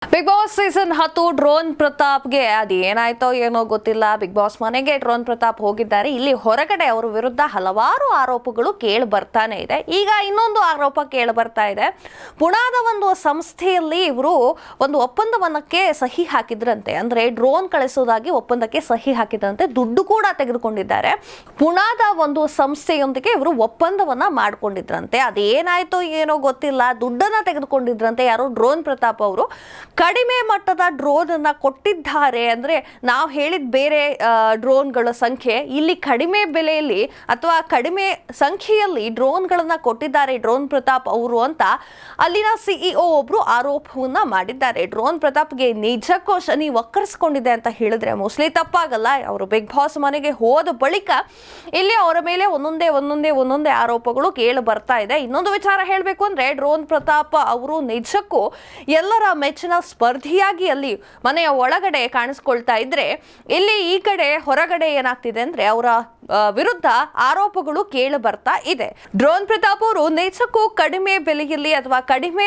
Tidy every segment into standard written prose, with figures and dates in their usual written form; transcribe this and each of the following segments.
Big boss season 10 drone ಪ್ರತಾಪ್ಗೆ ಅದು ಏನಾಯ್ತೋ ಏನೋ ಗೊತ್ತಿಲ್ಲ. ಬಿಗ್ ಬಾಸ್ ಮನೆಗೆ ಡ್ರೋನ್ ಪ್ರತಾಪ್ ಹೋಗಿದ್ದಾರೆ. ಇಲ್ಲಿ ಹೊರಗಡೆ ಅವರ ವಿರುದ್ಧ ಹಲವಾರು ಆರೋಪಗಳು ಕೇಳಿ ಬರ್ತಾನೆ ಇದೆ. ಈಗ ಇನ್ನೊಂದು ಆರೋಪ ಕೇಳಿ ಬರ್ತಾ ಇದೆ. ಪುಣಾದ ಒಂದು ಸಂಸ್ಥೆಯಲ್ಲಿ ಇವರು ಒಂದು ಒಪ್ಪಂದವನ್ನಕ್ಕೆ ಸಹಿ ಹಾಕಿದ್ರಂತೆ. ಅಂದ್ರೆ ಡ್ರೋನ್ ಕಳಿಸೋದಾಗಿ ಒಪ್ಪಂದಕ್ಕೆ ಸಹಿ ಹಾಕಿದ್ರಂತೆ. ದುಡ್ಡು ಕೂಡ ತೆಗೆದುಕೊಂಡಿದ್ದಾರೆ. ಪುಣಾದ ಒಂದು ಸಂಸ್ಥೆಯೊಂದಿಗೆ ಇವರು ಒಪ್ಪಂದವನ್ನ ಮಾಡ್ಕೊಂಡಿದ್ರಂತೆ. ಅದೇನಾಯ್ತೋ ಏನೋ ಗೊತ್ತಿಲ್ಲ. ದುಡ್ಡನ್ನ ತೆಗೆದುಕೊಂಡಿದ್ರಂತೆ ಯಾರೋ ಡ್ರೋನ್ ಪ್ರತಾಪ್ ಅವರು. ಕಡಿಮೆ ಮಟ್ಟದ ಡ್ರೋನ್ ಅನ್ನ ಕೊಟ್ಟಿದ್ದಾರೆ. ಅಂದ್ರೆ ನಾವು ಹೇಳಿದ ಬೇರೆ ಡ್ರೋನ್ಗಳ ಸಂಖ್ಯೆ, ಇಲ್ಲಿ ಕಡಿಮೆ ಬೆಲೆಯಲ್ಲಿ ಅಥವಾ ಕಡಿಮೆ ಸಂಖ್ಯೆಯಲ್ಲಿ ಡ್ರೋನ್ಗಳನ್ನ ಕೊಟ್ಟಿದ್ದಾರೆ ಡ್ರೋನ್ ಪ್ರತಾಪ್ ಅವರು ಅಂತ ಅಲ್ಲಿನ ಸಿಇಒ ಒಬ್ರು ಆರೋಪವನ್ನ ಮಾಡಿದ್ದಾರೆ. ಡ್ರೋನ್ ಪ್ರತಾಪ್ಗೆ ನಿಜಕ್ಕೂ ಶನಿ ವಕ್ಕರಿಸಿಕೊಂಡಿದೆ ಅಂತ ಹೇಳಿದ್ರೆ ಮೋಸ್ಟ್ಲಿ ತಪ್ಪಾಗಲ್ಲ. ಅವರು ಬಿಗ್ ಬಾಸ್ ಮನೆಗೆ ಹೋದ ಬಳಿಕ ಇಲ್ಲಿ ಅವರ ಮೇಲೆ ಒಂದೊಂದೇ ಆರೋಪಗಳು ಕೇಳಿ ಬರ್ತಾ ಇದೆ. ಇನ್ನೊಂದು ವಿಚಾರ ಹೇಳಬೇಕು ಅಂದ್ರೆ ಡ್ರೋನ್ ಪ್ರತಾಪ್ ಅವರು ನಿಜಕ್ಕೂ ಎಲ್ಲರ ಮೆಚ್ಚಿನ ಸ್ಪರ್ಧಿಯಾಗಿ ಅಲ್ಲಿ ಮನೆಯ ಒಳಗಡೆ ಕಾಣಿಸ್ಕೊಳ್ತಾ ಇದ್ರೆ, ಇಲ್ಲಿ ಈ ಕಡೆ ಹೊರಗಡೆ ಏನಾಗ್ತಿದೆ ಅಂದ್ರೆ ಅವರ ವಿರುದ್ಧ ಆರೋಪಗಳು ಕೇಳಿ ಬರ್ತಾ ಇದೆ. ಡ್ರೋನ್ ಪ್ರತಾಪ್ ಅವರು ನಿಜಕ್ಕೂ ಕಡಿಮೆ ಬೆಲೆಯಲ್ಲಿ ಅಥವಾ ಕಡಿಮೆ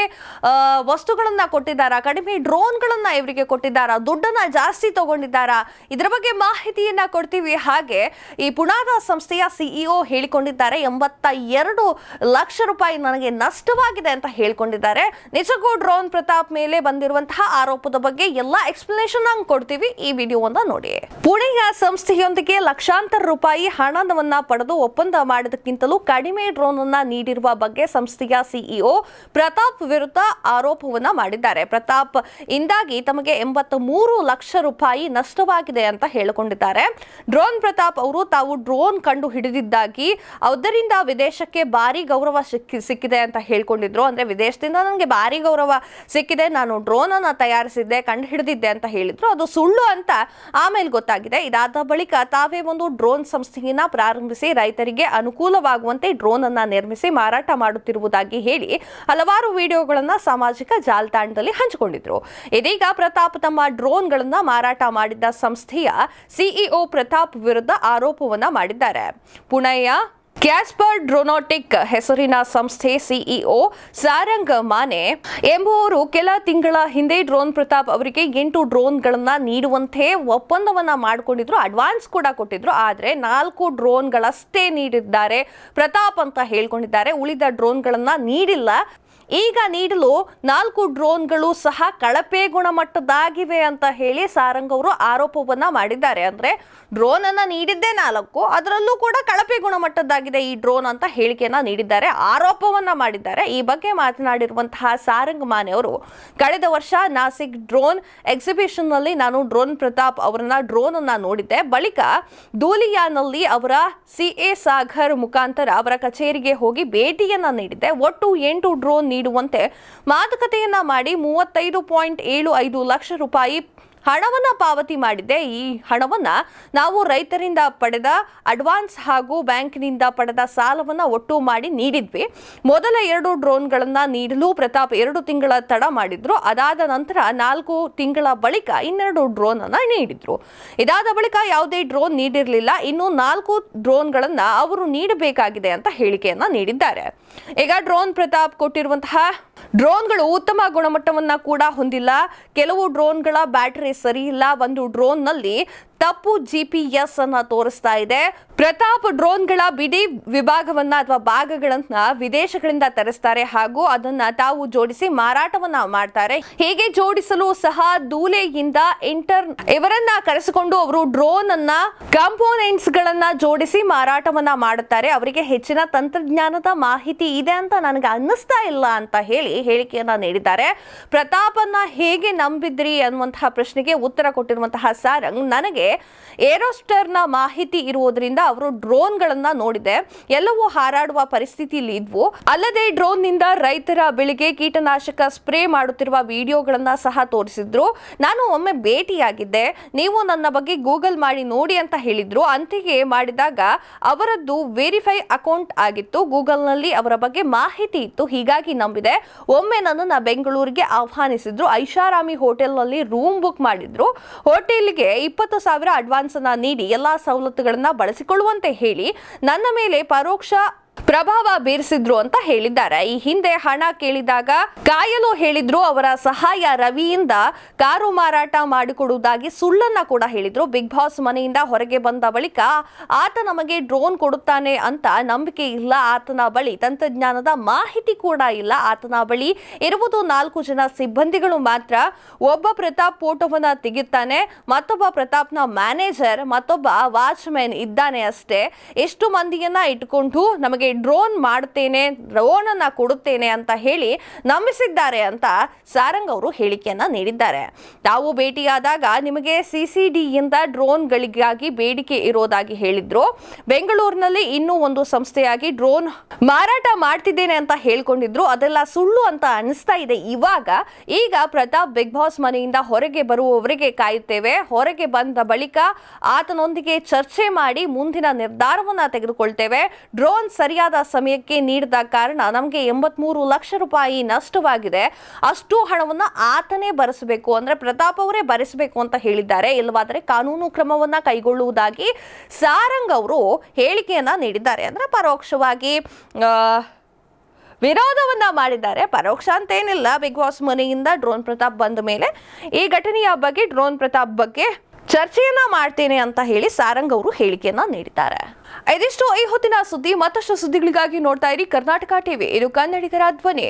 ವಸ್ತುಗಳನ್ನ ಕೊಟ್ಟಿದ್ದಾರಾ, ಕಡಿಮೆ ಡ್ರೋನ್ಗಳನ್ನ ಇವರಿಗೆ ಕೊಟ್ಟಿದ್ದಾರಾ, ದುಡ್ಡನ್ನ ಜಾಸ್ತಿ ತಗೊಂಡಿದ್ದಾರಾ, ಇದರ ಬಗ್ಗೆ ಮಾಹಿತಿಯನ್ನ ಕೊಡ್ತೀವಿ. ಹಾಗೆ ಈ ಪುಣಾದ ಸಂಸ್ಥೆಯ ಸಿಇಒ ಹೇಳಿಕೊಂಡಿದ್ದಾರೆ 82 ಲಕ್ಷ ರೂಪಾಯಿ ನನಗೆ ನಷ್ಟವಾಗಿದೆ ಅಂತ ಹೇಳ್ಕೊಂಡಿದ್ದಾರೆ. ನಿಜಕ್ಕೂ ಡ್ರೋನ್ ಪ್ರತಾಪ್ ಮೇಲೆ ಬಂದಿರುವಂತಹ ಆರೋಪದ ಬಗ್ಗೆ ಎಲ್ಲ ಎಕ್ಸ್ಪ್ಲನೇಷನ್ ಕೊಡ್ತೀವಿ. ಈ ವಿಡಿಯೋವನ್ನ ನೋಡಿ. ಪುಣೆಯ ಸಂಸ್ಥೆಯೊಂದಿಗೆ ಲಕ್ಷಾಂತರ ರೂಪಾಯಿ ಹಣವನ್ನ ಪಡೆದು ಒಪ್ಪಂದ ಮಾಡಿದಕ್ಕಿಂತಲೂ ಕಡಿಮೆ ಡ್ರೋನ್ ಅನ್ನ ನೀಡಿರುವ ಬಗ್ಗೆ ಸಂಸ್ಥೆಯ ಸಿಇಒ ಪ್ರತಾಪ್ ವಿರುದ್ಧ ಆರೋಪವನ್ನ ಮಾಡಿದ್ದಾರೆ. ಪ್ರತಾಪ್ ಇಂದಾಗಿ ತಮಗೆ 83 ಲಕ್ಷ ರೂಪಾಯಿ ನಷ್ಟವಾಗಿದೆ ಅಂತ ಹೇಳಿಕೊಂಡಿದ್ದಾರೆ. ಡ್ರೋನ್ ಪ್ರತಾಪ್ ಅವರು ತಾವು ಡ್ರೋನ್ ಕಂಡು ಹಿಡಿದಿದ್ದಾಗಿ ಅದರಿಂದ ವಿದೇಶಕ್ಕೆ ಭಾರಿ ಗೌರವ ಸಿಕ್ಕಿದೆ ಅಂತ ಹೇಳ್ಕೊಂಡಿದ್ರು. ಅಂದ್ರೆ ವಿದೇಶದಿಂದ ನನಗೆ ಭಾರಿ ಗೌರವ ಸಿಕ್ಕಿದೆ, ನಾನು ಡ್ರೋನ್ ಅನ್ನ ತಯಾರಿಸಿದ್ದೆ, ಕಂಡು ಹಿಡಿದಿದ್ದೆ ಅಂತ ಹೇಳಿದ್ರು. ಅದು ಸುಳ್ಳು ಅಂತ ಆಮೇಲೆ ಗೊತ್ತಾಗಿದೆ. ಇದಾದ ಬಳಿಕ ತಾವೇ ಒಂದು ಡ್ರೋನ್ ಸಂಸ್ಥೆಯನ್ನ ಪ್ರಾರಂಭಿಸಿ ರೈತರಿಗೆ ಅನುಕೂಲವಾಗುವಂತೆ ಡ್ರೋನ್ ಅನ್ನ ನಿರ್ಮಿಸಿ ಮಾರಾಟ ಮಾಡುತ್ತಿರುವುದಾಗಿ ಹೇಳಿ ಹಲವಾರು ವಿಡಿಯೋಗಳನ್ನ ಸಾಮಾಜಿಕ ಜಾಲತಾಣದಲ್ಲಿ ಹಂಚಿಕೊಂಡಿದ್ರು. ಇದೀಗ ಪ್ರತಾಪ್ ತಮ್ಮ ಡ್ರೋನ್ಗಳನ್ನ ಮಾರಾಟ ಮಾಡಿದ್ದ ಸಂಸ್ಥೆಯ ಸಿಇಒ ಪ್ರತಾಪ್ ವಿರುದ್ಧ ಆರೋಪವನ್ನ ಮಾಡಿದ್ದಾರೆ. ಪುಣೆಯ ಕ್ಯಾಸ್ಪರ್ ಡ್ರೋನಾಟಿಕ್ ಹೆಸರಿನ ಸಂಸ್ಥೆ ಸಿಇಒ ಸಾರಂಗ್ ಮಾನೆ ಎಂಬುವರು ಕೆಲ ತಿಂಗಳ ಹಿಂದೆ ಡ್ರೋನ್ ಪ್ರತಾಪ್ ಅವರಿಗೆ 8 ಡ್ರೋನ್ಗಳನ್ನ ನೀಡುವಂತೆ ಒಪ್ಪಂದವನ್ನ ಮಾಡಿಕೊಂಡಿದ್ರು. ಅಡ್ವಾನ್ಸ್ ಕೂಡ ಕೊಟ್ಟಿದ್ರು. ಆದ್ರೆ 4 ಡ್ರೋನ್ಗಳಷ್ಟೇ ನೀಡಿದ್ದಾರೆ ಪ್ರತಾಪ್ ಅಂತ ಹೇಳ್ಕೊಂಡಿದ್ದಾರೆ. ಉಳಿದ ಡ್ರೋನ್ಗಳನ್ನ ನೀಡಿಲ್ಲ. ಈಗ ನೀಡಲು 4 ಡ್ರೋನ್ಗಳು ಸಹ ಕಳಪೆ ಗುಣಮಟ್ಟದಾಗಿವೆ ಅಂತ ಹೇಳಿ ಸಾರಂಗ್ ಅವರು ಆರೋಪವನ್ನ ಮಾಡಿದ್ದಾರೆ. ಅಂದ್ರೆ ಡ್ರೋನ್ ಅನ್ನ ನೀಡಿದ್ದೇ 4, ಅದರಲ್ಲೂ ಕೂಡ ಕಳಪೆ ಗುಣಮಟ್ಟದ್ದಾಗಿದೆ ಈ ಡ್ರೋನ್ ಅಂತ ಹೇಳಿಕೆಯನ್ನ ನೀಡಿದ್ದಾರೆ, ಆರೋಪವನ್ನ ಮಾಡಿದ್ದಾರೆ. ಈ ಬಗ್ಗೆ ಮಾತನಾಡಿರುವಂತಹ ಸಾರಂಗ್ ಮಾನೆ ಅವರು ಕಳೆದ ವರ್ಷ ನಾಸಿಕ್ ಡ್ರೋನ್ ಎಕ್ಸಿಬಿಷನ್ ನಲ್ಲಿ ನಾನು ಡ್ರೋನ್ ಪ್ರತಾಪ್ ಅವರನ್ನ ಡ್ರೋನ್ ಅನ್ನ ನೋಡಿದ್ದೆ. ಬಳಿಕ ಧೂಲಿಯಾನಲ್ಲಿ ಅವರ ಸಿಎ ಸಾಗರ್ ಮುಖಾಂತರ ಅವರ ಕಚೇರಿಗೆ ಹೋಗಿ ಭೇಟಿಯನ್ನ ನೀಡಿದ್ದೆ. ಒಟ್ಟು 8 ಡ್ರೋನ್ ನೀಡುವಂತೆ ಮಾತುಕತೆಯನ್ನ ಮಾಡಿ 35.75 ಲಕ್ಷ ರೂಪಾಯಿ ಹಣವನ್ನ ಪಾವತಿ ಮಾಡಿದ್ದೆ. ಈ ಹಣವನ್ನ ನಾವು ರೈತರಿಂದ ಪಡೆದ ಅಡ್ವಾನ್ಸ್ ಹಾಗೂ ಬ್ಯಾಂಕ್ನಿಂದ ಪಡೆದ ಸಾಲವನ್ನ ಒಟ್ಟು ಮಾಡಿ ನೀಡಿದ್ವಿ. ಮೊದಲ 2 ಡ್ರೋನ್ಗಳನ್ನ ನೀಡಲು ಪ್ರತಾಪ್ 2 ತಿಂಗಳ ತಡ ಮಾಡಿದ್ರು. ಅದಾದ ನಂತರ 4 ತಿಂಗಳ ಬಳಿಕ 12 ಡ್ರೋನ್ ಅನ್ನ ನೀಡಿದ್ರು. ಇದಾದ ಬಳಿಕ ಯಾವುದೇ ಡ್ರೋನ್ ನೀಡಿರಲಿಲ್ಲ. ಇನ್ನು 4 ಡ್ರೋನ್ಗಳನ್ನ ಅವರು ನೀಡಬೇಕಾಗಿದೆ ಅಂತ ಹೇಳಿಕೆಯನ್ನ ನೀಡಿದ್ದಾರೆ. ಈಗ ಡ್ರೋನ್ ಪ್ರತಾಪ್ ಕೊಟ್ಟಿರುವಂತಹ ಡ್ರೋನ್ಗಳು ಉತ್ತಮ ಗುಣಮಟ್ಟವನ್ನ ಕೂಡ ಹೊಂದಿಲ್ಲ. ಕೆಲವು ಡ್ರೋನ್ಗಳ ಬ್ಯಾಟರಿ ಸರಿ ಇಲ್ಲ. ಒಂದು ಡ್ರೋನ್ ನಲ್ಲಿ ತಪ್ಪು GPS ಅನ್ನ ತೋರಿಸ್ತಾ ಇದೆ. ಪ್ರತಾಪ್ ಡ್ರೋನ್ಗಳ ಬಿಡಿ ವಿಭಾಗವನ್ನ ಅಥವಾ ಭಾಗಗಳನ್ನ ವಿದೇಶಗಳಿಂದ ತರಿಸ್ತಾರೆ ಹಾಗೂ ಅದನ್ನ ತಾವು ಜೋಡಿಸಿ ಮಾರಾಟವನ್ನ ಮಾಡ್ತಾರೆ. ಹೀಗೆ ಜೋಡಿಸಲು ಸಹ ಧೂಲೆಯಿಂದ ಇವರನ್ನ ಕರೆಸಿಕೊಂಡು ಅವರು ಡ್ರೋನ್ ಅನ್ನ ಕಾಂಪೋನೆಂಟ್ಸ್ ಗಳನ್ನ ಜೋಡಿಸಿ ಮಾರಾಟವನ್ನ ಮಾಡುತ್ತಾರೆ. ಅವರಿಗೆ ಹೆಚ್ಚಿನ ತಂತ್ರಜ್ಞಾನದ ಮಾಹಿತಿ ಇದೆ ಅಂತ ನನಗೆ ಅನ್ನಿಸ್ತಾ ಇಲ್ಲ ಅಂತ ಹೇಳಿ ಹೇಳಿಕೆಯನ್ನ ನೀಡಿದ್ದಾರೆ. ಪ್ರತಾಪನ್ನ ಹೇಗೆ ನಂಬಿದ್ರಿ ಅನ್ನುವಂತಹ ಪ್ರಶ್ನೆಗೆ ಉತ್ತರ ಕೊಟ್ಟಿರುವಂತಹ ಸಾರಂಗ್, ನನಗೆ ಏರೋಸ್ಟರ್ನ ಮಾಹಿತಿ ಇರುವುದರಿಂದ ಅವರು ಡ್ರೋನ್ಗಳನ್ನ ನೋಡಿದೆ, ಎಲ್ಲವೂ ಹಾರಾಡುವ ಪರಿಸ್ಥಿತಿಯಲ್ಲಿ ಇದ್ವು. ಅಲ್ಲದೆ ಡ್ರೋನ್ ನಿಂದ ರೈತರ ಬೆಳೆಗೆ ಕೀಟನಾಶಕ ಸ್ಪ್ರೇ ಮಾಡುತ್ತಿರುವ ವಿಡಿಯೋಗಳನ್ನ ಸಹ ತೋರಿಸಿದ್ರು. ನಾನು ಒಮ್ಮೆ ಭೇಟಿಯಾಗಿದ್ದೆ, ನೀವು ನನ್ನ ಬಗ್ಗೆ ಗೂಗಲ್ ಮಾಡಿ ನೋಡಿ ಅಂತ ಹೇಳಿದ್ರು. ಅಂತೆಯೇ ಮಾಡಿದಾಗ ಅವರದ್ದು ವೆರಿಫೈ ಅಕೌಂಟ್ ಆಗಿತ್ತು. ಗೂಗಲ್ ನಲ್ಲಿ ಅವರ ಬಗ್ಗೆ ಮಾಹಿತಿ ಇತ್ತು, ಹೀಗಾಗಿ ನಂಬಿದೆ. ಒಮ್ಮೆ ನನ್ನನ್ನು ಬೆಂಗಳೂರಿಗೆ ಆಹ್ವಾನಿಸಿದ್ರು. ಐಷಾರಾಮಿ ಹೋಟೆಲ್ ನಲ್ಲಿ ರೂಮ್ ಬುಕ್ ಮಾಡಿದ್ರು. ಹೋಟೆಲ್ಗೆ 20,000 ಅಡ್ವಾನ್ಸ್ ಅನ್ನ ನೀಡಿ ಎಲ್ಲಾ ಸವಲತ್ತುಗಳನ್ನ ಬಳಸಿಕೊಳ್ಳುವಂತೆ ಹೇಳಿ ನನ್ನ ಮೇಲೆ ಪರೋಕ್ಷ ಪ್ರಭಾವ ಬೀರಿಸಿದ್ರು ಅಂತ ಹೇಳಿದ್ದಾರೆ. ಈ ಹಿಂದೆ ಹಣ ಕೇಳಿದಾಗ ಕಾಯಲು ಹೇಳಿದ್ರು. ಅವರ ಸಹಾಯ ರವಿಯಿಂದ ಕಾರು ಮಾರಾಟ ಮಾಡಿಕೊಡುವುದಾಗಿ ಸುಳ್ಳನ್ನ ಕೂಡ ಹೇಳಿದ್ರು. ಬಿಗ್ ಬಾಸ್ ಮನೆಯಿಂದ ಹೊರಗೆ ಬಂದ ಬಳಿಕ ಆತ ನಮಗೆ ಡ್ರೋನ್ ಕೊಡುತ್ತಾನೆ ಅಂತ ನಂಬಿಕೆ ಇಲ್ಲ. ಆತನ ಬಳಿ ತಂತ್ರಜ್ಞಾನದ ಮಾಹಿತಿ ಕೂಡ ಇಲ್ಲ. ಆತನ ಬಳಿ ಇರುವುದು 4 ಜನ ಸಿಬ್ಬಂದಿಗಳು ಮಾತ್ರ. ಒಬ್ಬ ಪ್ರತಾಪ್ ಫೋಟೋವನ್ನ ತೆಗೆಯುತ್ತಾನೆ, ಮತ್ತೊಬ್ಬ ಪ್ರತಾಪ್ನ ಮ್ಯಾನೇಜರ್, ಮತ್ತೊಬ್ಬ ವಾಚ್ಮೆನ್ ಇದ್ದಾನೆ ಅಷ್ಟೇ. ಎಷ್ಟು ಮಂದಿಯನ್ನ ಇಟ್ಕೊಂಡು ನಮಗೆ ಡ್ರೋನ್ ಮಾಡ್ತೇನೆ, ಡ್ರೋನ್ ಅನ್ನ ಕೊಡುತ್ತೇನೆ ಅಂತ ಹೇಳಿ ನಂಬಿಸಿದ್ದಾರೆ ಅಂತ ಸಾರಂಗ್ ಅವರು ಹೇಳಿಕೆಯನ್ನ ನೀಡಿದ್ದಾರೆ. ತಾವು ಭೇಟಿಯಾದಾಗ ನಿಮಗೆ ಸಿಸಿಡಿಯಿಂದ ಡ್ರೋನ್ಗಳಿಗಾಗಿ ಬೇಡಿಕೆ ಇರೋದಾಗಿ ಹೇಳಿದ್ರು. ಬೆಂಗಳೂರಿನಲ್ಲಿ ಇನ್ನೂ ಒಂದು ಸಂಸ್ಥೆಯಾಗಿ ಡ್ರೋನ್ ಮಾರಾಟ ಮಾಡ್ತಿದ್ದೇನೆ ಅಂತ ಹೇಳ್ಕೊಂಡಿದ್ರು. ಅದೆಲ್ಲ ಸುಳ್ಳು ಅಂತ ಅನಿಸ್ತಾ ಇದೆ ಈಗ ಪ್ರತಾಪ್ ಬಿಗ್ ಬಾಸ್ ಮನೆಯಿಂದ ಹೊರಗೆ ಬರುವವರೆಗೆ ಕಾಯುತ್ತೇವೆ. ಹೊರಗೆ ಬಂದ ಬಳಿಕ ಆತನೊಂದಿಗೆ ಚರ್ಚೆ ಮಾಡಿ ಮುಂದಿನ ನಿರ್ಧಾರವನ್ನ ತೆಗೆದುಕೊಳ್ತೇವೆ. ಡ್ರೋನ್ ಸರಿಯಾದ ಸಮಯಕ್ಕೆ ನೀಡಿದ ಕಾರಣ ನಮಗೆ 83 ಲಕ್ಷ ರೂಪಾಯಿ ನಷ್ಟವಾಗಿದೆ. ಅಷ್ಟು ಹಣವನ್ನ ಆತನೇ ಭರಿಸಬೇಕು, ಅಂದ್ರೆ ಪ್ರತಾಪ್ ಅವರೇ ಭರಿಸಬೇಕು ಅಂತ ಹೇಳಿದ್ದಾರೆ. ಇಲ್ಲವಾದರೆ ಕಾನೂನು ಕ್ರಮವನ್ನ ಕೈಗೊಳ್ಳುವುದಾಗಿ ಸಾರಂಗ್ ಅವರು ಹೇಳಿಕೆಯನ್ನ ನೀಡಿದ್ದಾರೆ. ಅಂದ್ರೆ ಪರೋಕ್ಷವಾಗಿ ವಿರೋಧವನ್ನ ಮಾಡಿದ್ದಾರೆ. ಪರೋಕ್ಷ ಅಂತೇನಿಲ್ಲ. ಬಿಗ್ ಬಾಸ್ ಮನೆಯಿಂದ ಡ್ರೋನ್ ಪ್ರತಾಪ್ ಬಂದ ಮೇಲೆ ಈ ಘಟನೆಯ ಬಗ್ಗೆ, ಡ್ರೋನ್ ಪ್ರತಾಪ್ ಬಗ್ಗೆ ಚರ್ಚೆಯನ್ನ ಮಾಡ್ತೇನೆ ಅಂತ ಹೇಳಿ ಸಾರಂಗ್ ಅವರು ಹೇಳಿಕೆಯನ್ನ ನೀಡಿದ್ದಾರೆ. ಇದಿಷ್ಟು ಈ ಹೊತ್ತಿನ ಸುದ್ದಿ. ಮತ್ತಷ್ಟು ಸುದ್ದಿಗಳಿಗಾಗಿ ನೋಡ್ತಾ ಇರಿ ಕರ್ನಾಟಕ ಟಿವಿ. ಇದು ಕನ್ನಡಿಗರ ಧ್ವನಿ.